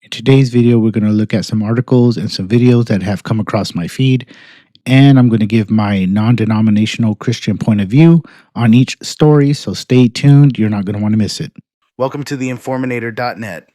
In today's video, we're going to look at some articles and some videos that have come across my feed, and I'm going to give my non-denominational Christian point of view on each story, so stay tuned. You're not going to want to miss it. Welcome to theinforminator.net.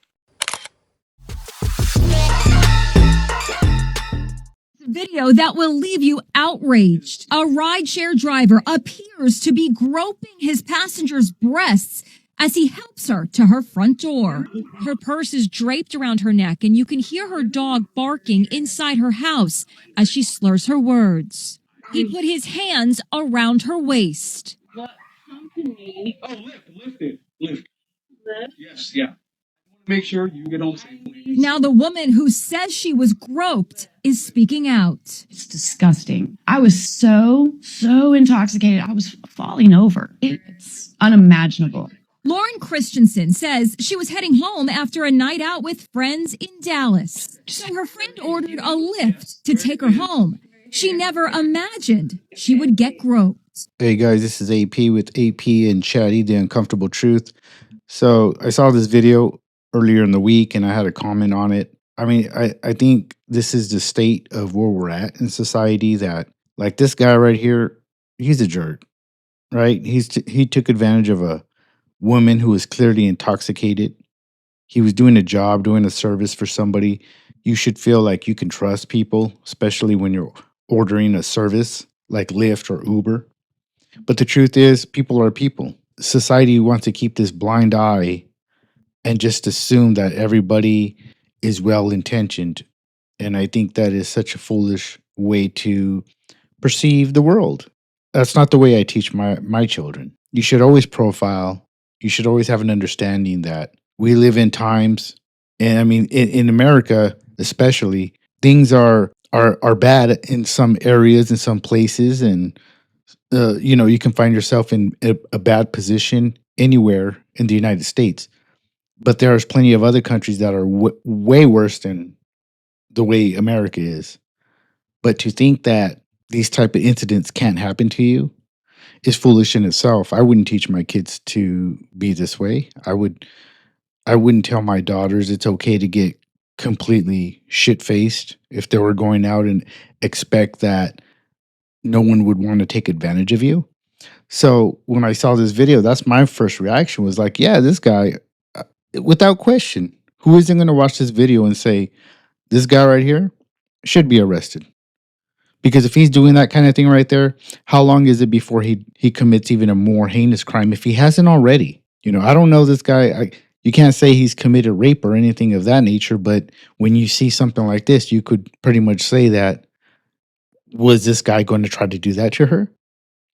Video that will leave you outraged. A rideshare driver appears to be groping his passenger's breasts as he helps her to her front door. Her purse is draped around her neck, and you can hear her dog barking inside her house as she slurs her words. He put his hands around her waist. What company? Oh, Lyft. Lyft. Yes, yeah. Make sure you get home safely. Now the woman who says she was groped is speaking out. It's disgusting. I was so intoxicated. I was falling over. It's unimaginable. Lauren Christensen says she was heading home after a night out with friends in Dallas. So her friend ordered a Lyft to take her home. She never imagined she would get groped. Hey guys, this is AP with AP and Chatty, The Uncomfortable Truth. So I saw this video earlier in the week and I had a comment on it. I mean, I think this is the state of where we're at in society, that like this guy right here, he's a jerk, right? He took advantage of a woman who was clearly intoxicated. He was doing a job, doing a service for somebody. You should feel like you can trust people, especially when you're ordering a service like Lyft or Uber. But the truth is, people are people. Society wants to keep this blind eye and just assume that everybody is well-intentioned. And I think that is such a foolish way to perceive the world. That's not the way I teach my children. You should always profile. You should always have an understanding that we live in times, and I mean, in America especially, things are bad in some areas, in some places, and you can find yourself in a bad position anywhere in the United States. But there's plenty of other countries that are way worse than the way America is. But to think that these type of incidents can't happen to you is foolish in itself. I wouldn't teach my kids to be this way. I wouldn't tell my daughters it's okay to get completely shit-faced if they were going out and expect that no one would want to take advantage of you. So when I saw this video, that's my first reaction, was like, yeah, this guy, without question, who isn't going to watch this video and say, this guy right here should be arrested? Because if he's doing that kind of thing right there, how long is it before he commits even a more heinous crime if he hasn't already? I don't know this guy. You can't say he's committed rape or anything of that nature, but when you see something like this, you could pretty much say that, was this guy going to try to do that to her?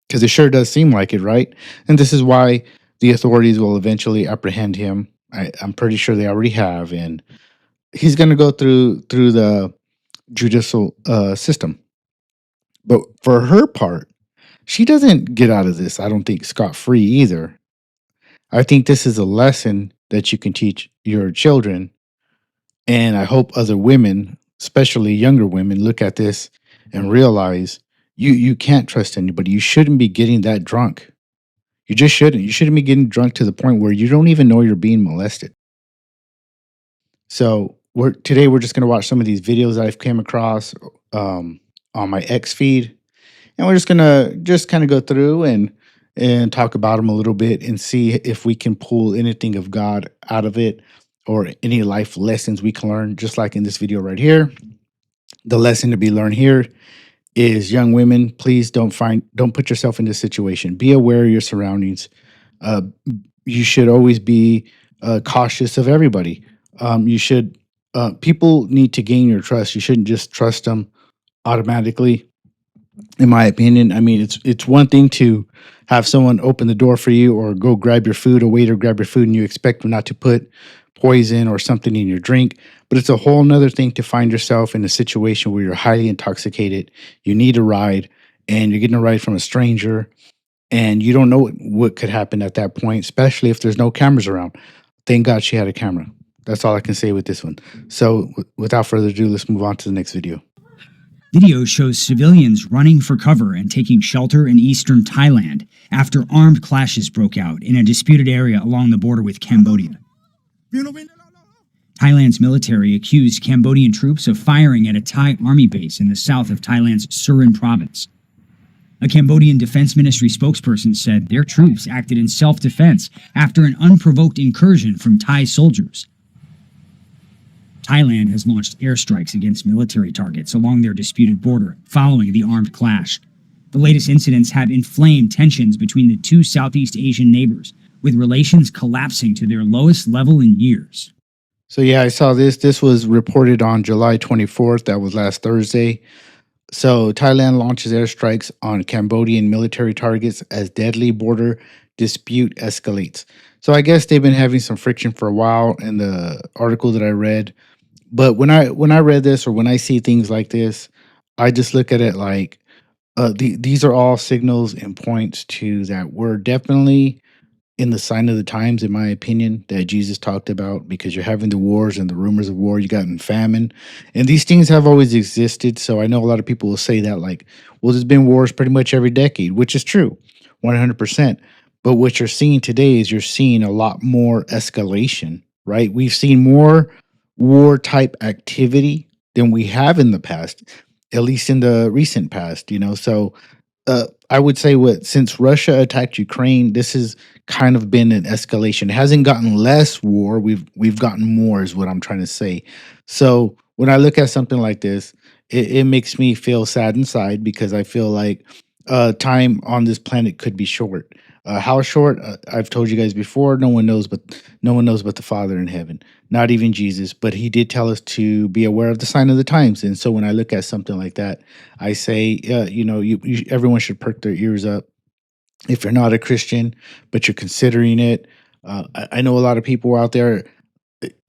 Because it sure does seem like it, right? And this is why the authorities will eventually apprehend him. I'm pretty sure they already have, and he's going to go through the judicial system. But for her part, she doesn't get out of this, I don't think, scot-free either. I think this is a lesson that you can teach your children. And I hope other women, especially younger women, look at this and realize you can't trust anybody. You shouldn't be getting that drunk. You just shouldn't. You shouldn't be getting drunk to the point where you don't even know you're being molested. So today we're just going to watch some of these videos that I've came across on my X feed. And we're just gonna kind of go through and talk about them a little bit and see if we can pull anything of God out of it, or any life lessons we can learn, just like in this video right here. The lesson to be learned here is, young women, please don't put yourself in this situation. Be aware of your surroundings. You should always be cautious of everybody. People need to gain your trust. You shouldn't just trust them automatically. In my opinion, I mean, it's one thing to have someone open the door for you, or go grab your food, a waiter grab your food, and you expect them not to put poison or something in your drink. But it's a whole nother thing to find yourself in a situation where you're highly intoxicated, you need a ride, and you're getting a ride from a stranger, and you don't know what could happen at that point, especially if there's no cameras around. Thank God she had a camera. That's all I can say with this one. So without further ado, let's move on to the next video. Video shows civilians running for cover and taking shelter in eastern Thailand after armed clashes broke out in a disputed area along the border with Cambodia. Thailand's military accused Cambodian troops of firing at a Thai army base in the south of Thailand's Surin province. A Cambodian Defense Ministry spokesperson said their troops acted in self-defense after an unprovoked incursion from Thai soldiers. Thailand has launched airstrikes against military targets along their disputed border following the armed clash. The latest incidents have inflamed tensions between the two Southeast Asian neighbors, with relations collapsing to their lowest level in years. So yeah, I saw this. This was reported on July 24th. That was last Thursday. So Thailand launches airstrikes on Cambodian military targets as deadly border dispute escalates. So I guess they've been having some friction for a while in the article that I read. But when I read this, or when I see things like this, I just look at it like these are all signals and points to that we're definitely in the sign of the times, in my opinion, that Jesus talked about, because you're having the wars and the rumors of war, you got in famine, and these things have always existed. So I know a lot of people will say that, like, well, there's been wars pretty much every decade, which is true, 100%. But what you're seeing today is you're seeing a lot more escalation, right? We've seen more war type activity than we have in the past, at least in the recent past, So I would say what since Russia attacked Ukraine, this has kind of been an escalation. It hasn't gotten less war. We've gotten more, is what I'm trying to say. So when I look at something like this, it makes me feel sad inside, because I feel like time on this planet could be short. How short? I've told you guys before. No one knows but the Father in heaven. Not even Jesus, but He did tell us to be aware of the sign of the times. And so when I look at something like that, I say, everyone should perk their ears up. If you're not a Christian, but you're considering it, I know a lot of people out there.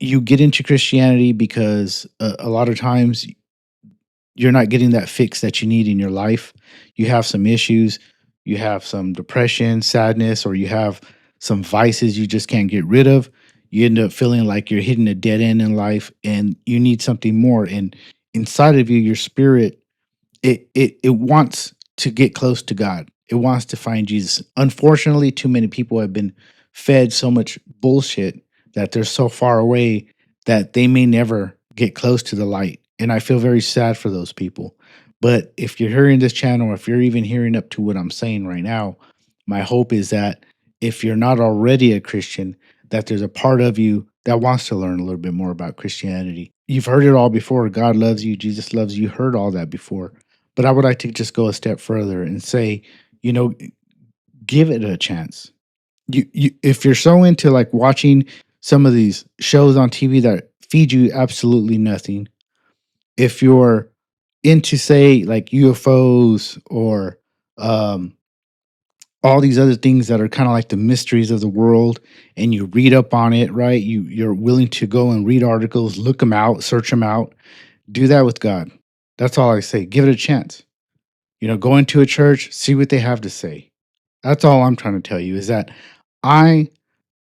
You get into Christianity because a lot of times you're not getting that fix that you need in your life. You have some issues, you have some depression, sadness, or you have some vices you just can't get rid of. You end up feeling like you're hitting a dead end in life and you need something more. And inside of you, your spirit, it wants to get close to God. It wants to find Jesus. Unfortunately, too many people have been fed so much bullshit that they're so far away that they may never get close to the light. And I feel very sad for those people. But if you're hearing this channel, if you're even hearing up to what I'm saying right now, my hope is that if you're not already a Christian, that there's a part of you that wants to learn a little bit more about Christianity. You've heard it all before. God loves you. Jesus loves you. You heard all that before. But I would like to just go a step further and say, give it a chance. If you're so into like watching some of these shows on TV that feed you absolutely nothing, if you're into, say, like UFOs or all these other things that are kind of like the mysteries of the world, and you read up on it, right? You're willing to go and read articles, look them out, search them out. Do that with God. That's all I say. Give it a chance. Go into a church, see what they have to say. That's all I'm trying to tell you, is that I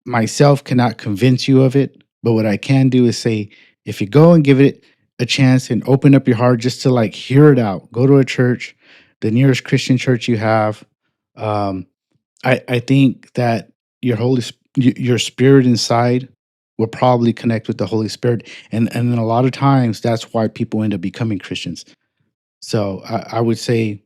myself cannot convince you of it, but what I can do is say, if you go and give it a chance and open up your heart just to like hear it out, go to a church, the nearest Christian church you have. I think that your spirit inside will probably connect with the Holy Spirit, and then a lot of times that's why people end up becoming Christians. So I would say,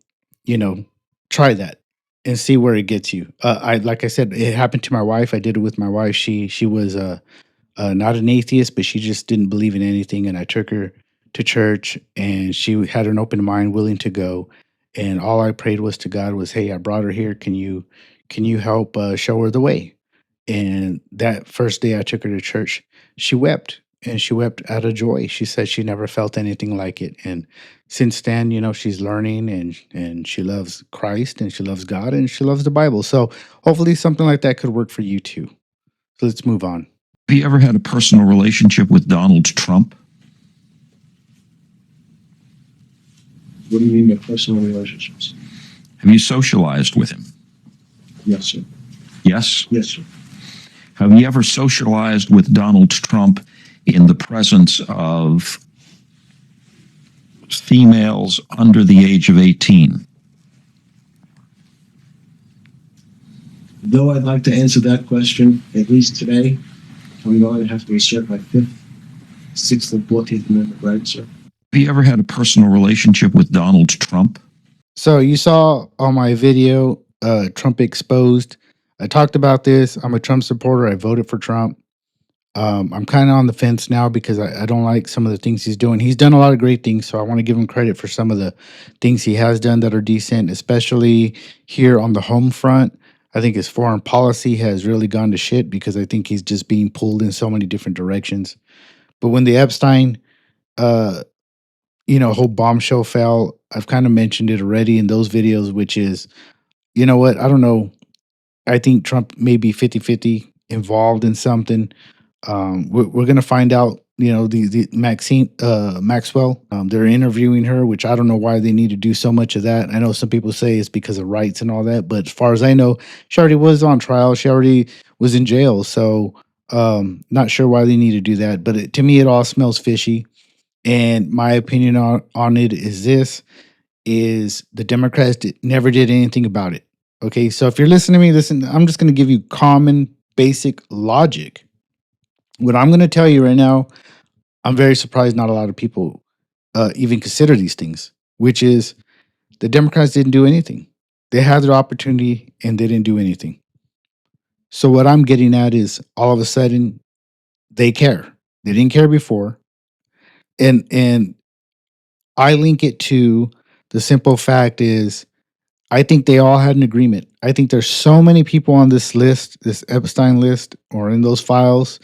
try that and see where it gets you. Like I said, it happened to my wife. I did it with my wife. She was not an atheist, but she just didn't believe in anything. And I took her to church, and she had an open mind, willing to go. And all I prayed was to God was, "Hey, I brought her here. Can you help show her the way?" And that first day I took her to church, she wept, and she wept out of joy. She said she never felt anything like it. And since then, she's learning, and she loves Christ, and she loves God, and she loves the Bible. So hopefully something like that could work for you too. So let's move on. Have you ever had a personal relationship with Donald Trump? What do you mean by personal relationships? Have you socialized with him? Yes, sir. Yes? Yes, sir. Have you ever socialized with Donald Trump in the presence of females under the age of 18? Though I'd like to answer that question, at least today, I'm going to have to assert my Fifth 6th and 14th Amendment rights, sir. Have you ever had a personal relationship with Donald Trump? So you saw on my video, Trump exposed. I talked about this. I'm a Trump supporter. I voted for Trump. I'm kind of on the fence now because I don't like some of the things he's doing. He's done a lot of great things, so I want to give him credit for some of the things he has done that are decent, especially here on the home front. I think his foreign policy has really gone to shit because I think he's just being pulled in so many different directions. But when the Epstein, uh, whole bombshell fell, I've kind of mentioned it already in those videos, which is, you know what? I don't know. I think Trump may be 50-50 involved in something. We're going to find out, the Maxwell, they're interviewing her, which I don't know why they need to do so much of that. I know some people say it's because of rights and all that, but as far as I know, she already was on trial. She already was in jail. So, not sure why they need to do that, but to me, it all smells fishy. And my opinion on it is this, is the Democrats never did anything about it. Okay. So if you're listening to me, listen, I'm just going to give you common basic logic. What I'm going to tell you right now, I'm very surprised not a lot of people even consider these things, which is the Democrats didn't do anything. They had their opportunity and they didn't do anything. So what I'm getting at is all of a sudden they care. They didn't care before. And I link it to the simple fact is I think they all had an agreement. I think there's so many people on this list, this Epstein list, or in those files,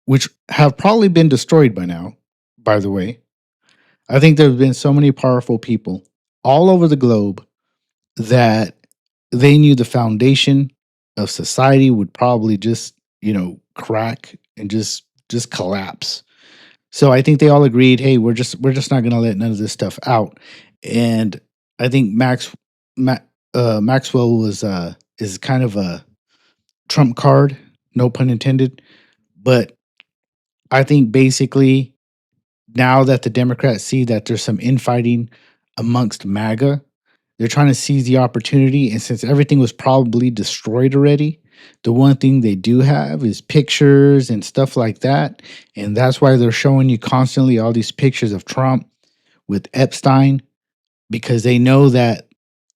which have probably been destroyed by now, by the way. I think there have been so many powerful people all over the globe that they knew the foundation of society would probably just, crack and just collapse. So I think they all agreed, hey, we're just not going to let none of this stuff out. And I think Maxwell is kind of a trump card, no pun intended. But I think basically now that the Democrats see that there's some infighting amongst MAGA, they're trying to seize the opportunity. And since everything was probably destroyed already, the one thing they do have is pictures and stuff like that. And that's why they're showing you constantly all these pictures of Trump with Epstein, because they know that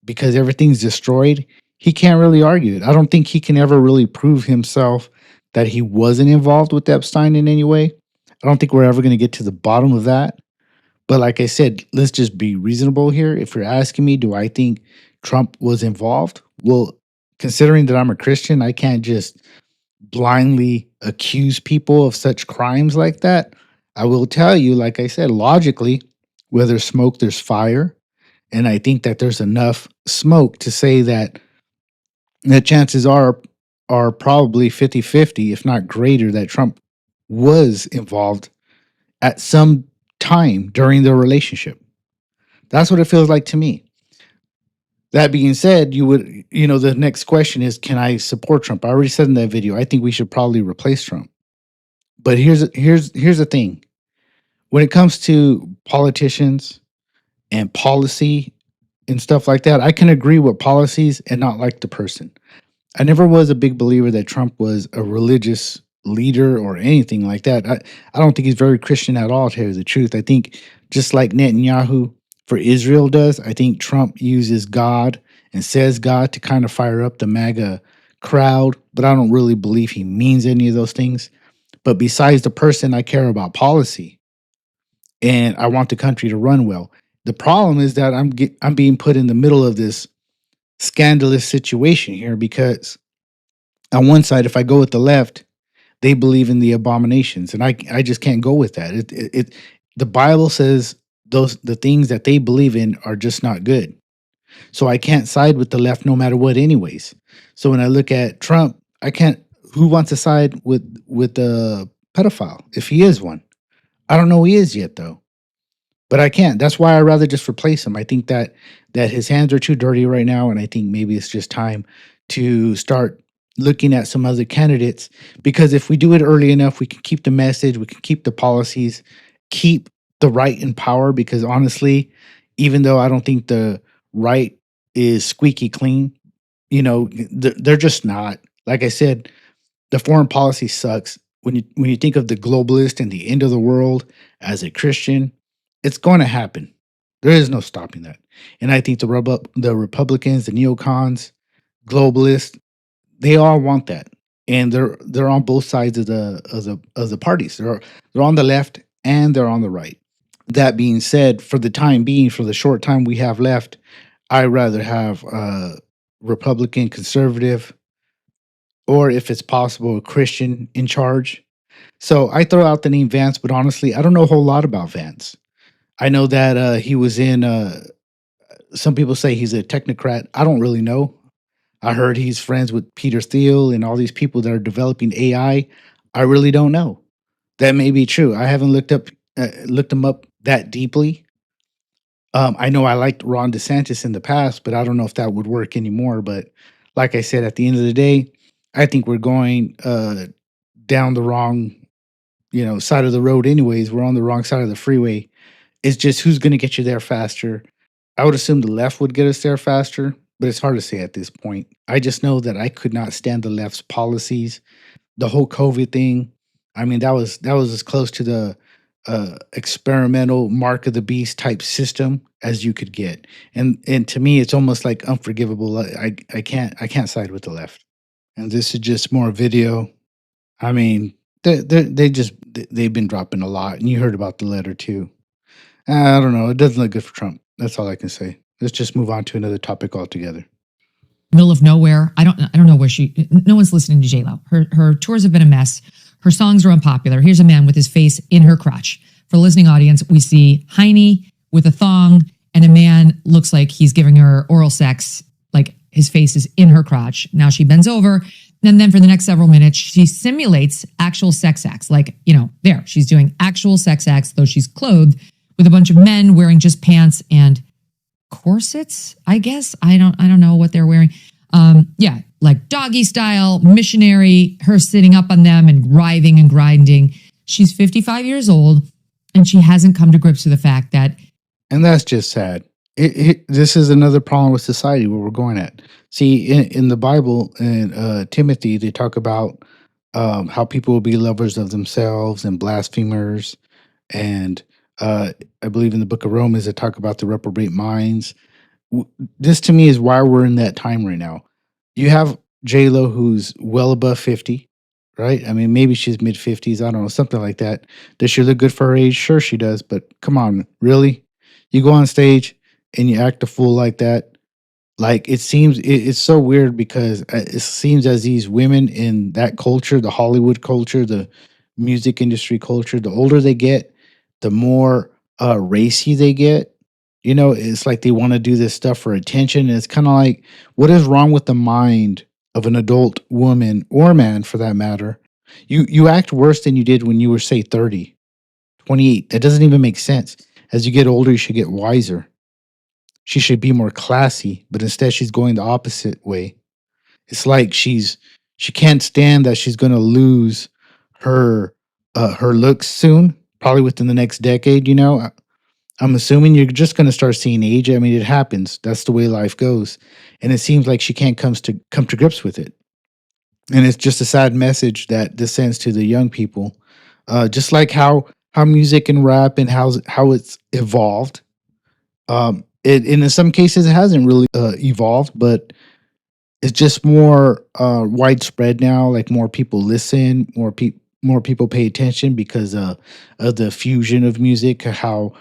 because everything's destroyed, he can't really argue it. I don't think he can ever really prove himself that he wasn't involved with Epstein in any way. I don't think we're ever going to get to the bottom of that. But like I said, let's just be reasonable here. If you're asking me, do I think Trump was involved? Well, considering that I'm a Christian, I can't just blindly accuse people of such crimes like that. I will tell you, like I said, logically, where there's smoke, there's fire. And I think that there's enough smoke to say that the chances are probably 50-50, if not greater, that Trump was involved at some time during their relationship. That's what it feels like to me. That being said, the next question is, can I support Trump? I already said in that video, I think we should probably replace Trump. But here's the thing. When it comes to politicians and policy and stuff like that, I can agree with policies and not like the person. I never was a big believer that Trump was a religious leader or anything like that. I don't think he's very Christian at all, to tell you the truth. I think just like Netanyahu for Israel does, I think Trump uses God and says God to kind of fire up the MAGA crowd, but I don't really believe he means any of those things. But besides the person, I care about policy and I want the country to run well. The problem is that I'm being put in the middle of this scandalous situation here because on one side, if I go with the left, they believe in the abominations, and I just can't go with that. The Bible says the things that they believe in are just not good. So I can't side with the left no matter what, anyways. So when I look at Trump, I can't. Who wants to side with the pedophile if he is one? I don't know who he is yet though. But I can't. That's why I'd rather just replace him. I think that his hands are too dirty right now, and I think maybe it's just time to start looking at some other candidates. Because if we do it early enough, we can keep the message, we can keep the policies, keep the right in power. Because honestly, even though I don't think the right is squeaky clean, they're just not. Like I said, the foreign policy sucks. when you think of the globalist and the end of the world as a Christian, it's going to happen. There is no stopping that. And I think the Republicans, the neocons, globalists, they all want that, and they're on both sides of the parties. They're on the left and they're on the right. That being said, for the time being, for the short time we have left, I rather have Republican, conservative, or if it's possible, a Christian in charge. So I throw out the name Vance, but honestly, I don't know a whole lot about Vance. I know that he was in. Some people say he's a technocrat. I don't really know. I heard he's friends with Peter Thiel and all these people that are developing AI. I really don't know. That may be true. I haven't looked him up that deeply. I know I liked Ron DeSantis in the past, but I don't know if that would work anymore. But like I said, at the end of the day, I think we're going down the wrong, side of the road. Anyways, we're on the wrong side of the freeway. It's just who's going to get you there faster. I would assume the left would get us there faster, but it's hard to say at this point. I just know that I could not stand the left's policies. The whole COVID thing. I mean, that was as close to the experimental mark of the beast type system as you could get, and to me, it's almost like unforgivable. I can't side with the left. And this is just more video. I mean, they've been dropping a lot, and you heard about the letter too. I don't know. It doesn't look good for Trump. That's all I can say. Let's just move on to another topic altogether. Middle of nowhere. I don't know where no one's listening to J-Lo. Her tours have been a mess. Her songs are unpopular. Here's a man with his face in her crotch. For the listening audience, we see Heine with a thong, and a man looks like he's giving her oral sex, like his face is in her crotch. Now she bends over, and then for the next several minutes, she simulates actual sex acts. Like, there, she's doing actual sex acts, though she's clothed, with a bunch of men wearing just pants and corsets, I guess. I don't know what they're wearing. Yeah, like doggy style, missionary, her sitting up on them and writhing and grinding. She's 55 years old, and she hasn't come to grips with the fact that. And that's just sad. This is another problem with society where we're going at. See, in the Bible, in Timothy, they talk about how people will be lovers of themselves and blasphemers. And I believe in the book of Romans, they talk about the reprobate minds. This to me is why we're in that time right now. You have J-Lo, who's well above 50, right? I mean, maybe she's mid 50s. I don't know, something like that. Does she look good for her age? Sure she does. But come on, really? You go on stage and you act a fool like that? Like, it's so weird because it seems as these women in that culture, the Hollywood culture, the music industry culture, the older they get, the more racy they get. It's like they want to do this stuff for attention. And it's kind of like, what is wrong with the mind of an adult woman or man for that matter? You act worse than you did when you were, say, 30, 28. That doesn't even make sense. As you get older, you should get wiser. She should be more classy, but instead she's going the opposite way. It's like she can't stand that she's going to lose her looks soon, probably within the next decade. I'm assuming you're just going to start seeing age. I mean, it happens. That's the way life goes, and it seems like she can't come to grips with it. And it's just a sad message that this sends to the young people. Just like how music and rap and how it's evolved. In some cases, it hasn't really evolved, but it's just more widespread now. Like more people listen, more people pay attention because of the fusion of music, how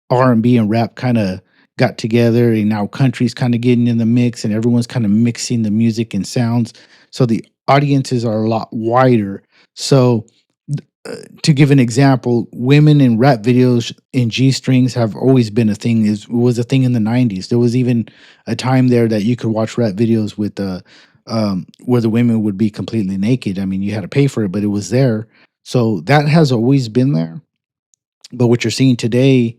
R&B and rap kind of got together, and now country's kind of getting in the mix, and everyone's kind of mixing the music and sounds. So the audiences are a lot wider. So to give an example, women in rap videos in G-strings have always been a thing. Was a thing in the 90s. There was even a time there that you could watch rap videos with where the women would be completely naked. I mean, you had to pay for it, but it was there. So that has always been there. But what you're seeing today,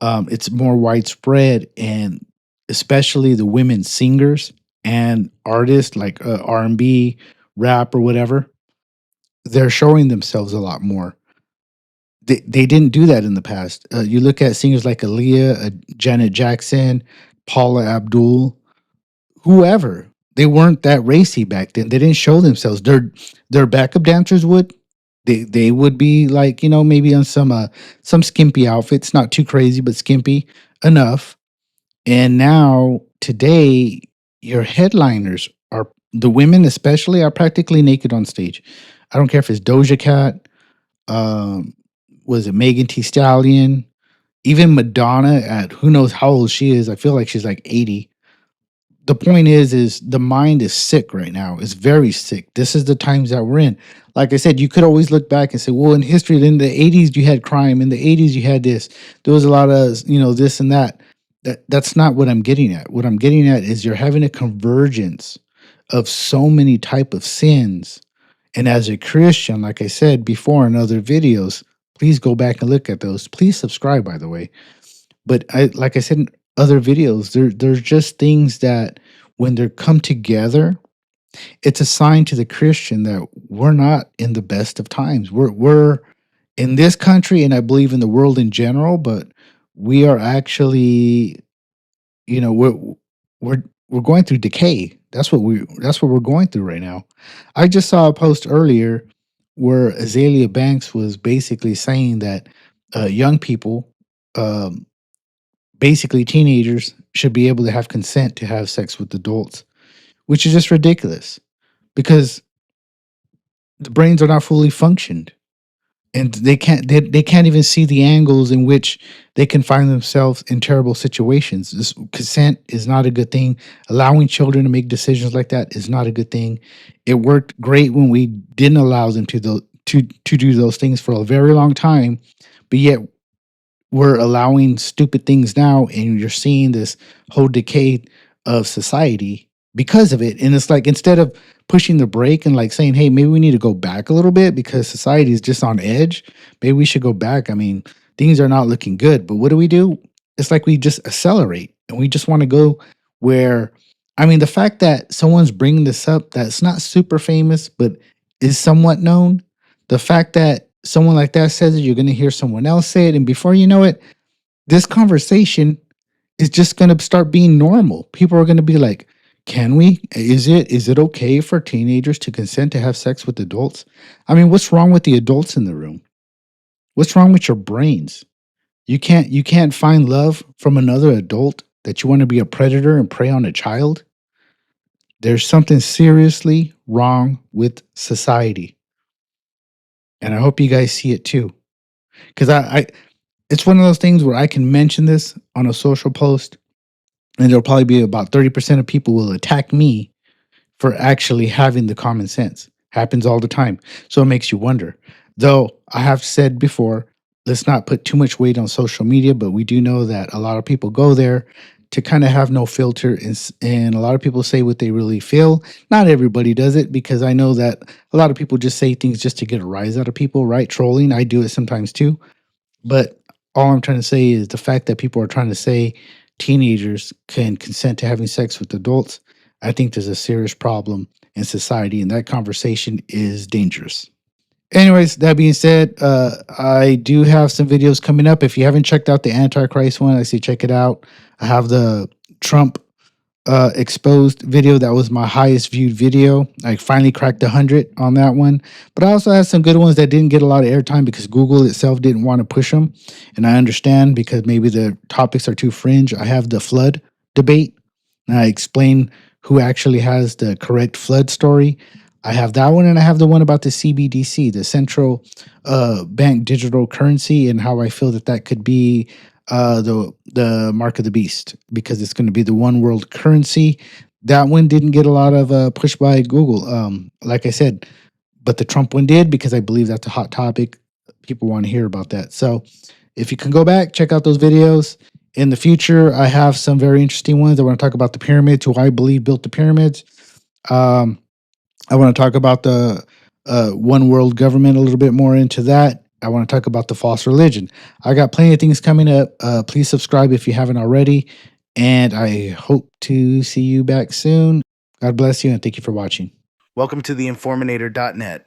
it's more widespread, and especially the women singers and artists like R&B, rap, or whatever. They're showing themselves a lot more. They didn't do that in the past. You look at singers like Aaliyah, Janet Jackson, Paula Abdul, whoever. They weren't that racy back then. They didn't show themselves. Their backup dancers would, They would be like, maybe on some skimpy outfits, not too crazy, but skimpy enough. And now today, your headliners are the women, especially, are practically naked on stage. I don't care if it's Doja Cat, um, was it Megan Thee Stallion, even Madonna at who knows how old she is. I feel like she's like 80. The point is the mind is sick right now. It's very sick. This is the times that we're in. Like I said, you could always look back and say, well, in history, in the 80s, you had crime. In the 80s, you had this. There was a lot of, this and that. That's not what I'm getting at. What I'm getting at is you're having a convergence of so many type of sins. And as a Christian, like I said before in other videos, please go back and look at those. Please subscribe, by the way. But like I said in other videos, there's just things that when they're come together, it's a sign to the Christian that we're not in the best of times. We're in this country, and I believe in the world in general, but we are actually, you know, we're going through decay. That's what we're going through right now. I just saw a post earlier where Azalea Banks was basically saying that young people, um, basically teenagers, should be able to have consent to have sex with adults, which is just ridiculous because the brains are not fully functioned and they can't even see the angles in which they can find themselves in terrible situations. This consent is not a good thing. Allowing children to make decisions like that is not a good thing. It worked great when we didn't allow them to do those things for a very long time, but yet we're allowing stupid things now, and you're seeing this whole decay of society because of it. And it's like, instead of pushing the brake and like saying, hey, maybe we need to go back a little bit because society is just on edge, maybe we should go back. I mean, things are not looking good, but what do? It's like we just accelerate and we just want to go where, I mean, the fact that someone's bringing this up that's not super famous but is somewhat known, the fact that someone like that says it, you're going to hear someone else say it, and before you know it, this conversation is just going to start being normal. People are going to be like, can we, is it okay for teenagers to consent to have sex with adults? I mean, what's wrong with the adults in the room? What's wrong with your brains? You can't find love from another adult, that you want to be a predator and prey on a child? There's something seriously wrong with society. And I hope you guys see it too. Because I it's one of those things where I can mention this on a social post, and there'll probably be about 30% of people will attack me for actually having the common sense. Happens all the time. So it makes you wonder. Though I have said before, let's not put too much weight on social media, but we do know that a lot of people go there to kind of have no filter, and a lot of people say what they really feel. Not everybody does it, because I know that a lot of people just say things just to get a rise out of people, right? Trolling. I do it sometimes too. But all I'm trying to say is the fact that people are trying to say teenagers can consent to having sex with adults, I think there's a serious problem in society, and that conversation is dangerous. Anyways, that being said, I do have some videos coming up. If you haven't checked out the Antichrist one, I say check it out. I have the Trump exposed video. That was my highest viewed video. I finally cracked 100 on that one. But I also had some good ones that didn't get a lot of airtime because Google itself didn't want to push them. And I understand, because maybe the topics are too fringe. I have the flood debate, and I explain who actually has the correct flood story. I have that one, and I have the one about the CBDC, the central bank digital currency, and how I feel that that could be the mark of the beast, because it's going to be the one world currency. That one didn't get a lot of push by Google, like I said, but the Trump one did, because I believe that's a hot topic. People want to hear about that. So if you can go back, check out those videos. In the future, I have some very interesting ones. I want to talk about the pyramids, who I believe built the pyramids. I want to talk about the one world government, a little bit more into that. I want to talk about the false religion. I got plenty of things coming up. Please subscribe if you haven't already. And I hope to see you back soon. God bless you, and thank you for watching. Welcome to theinforminator.net.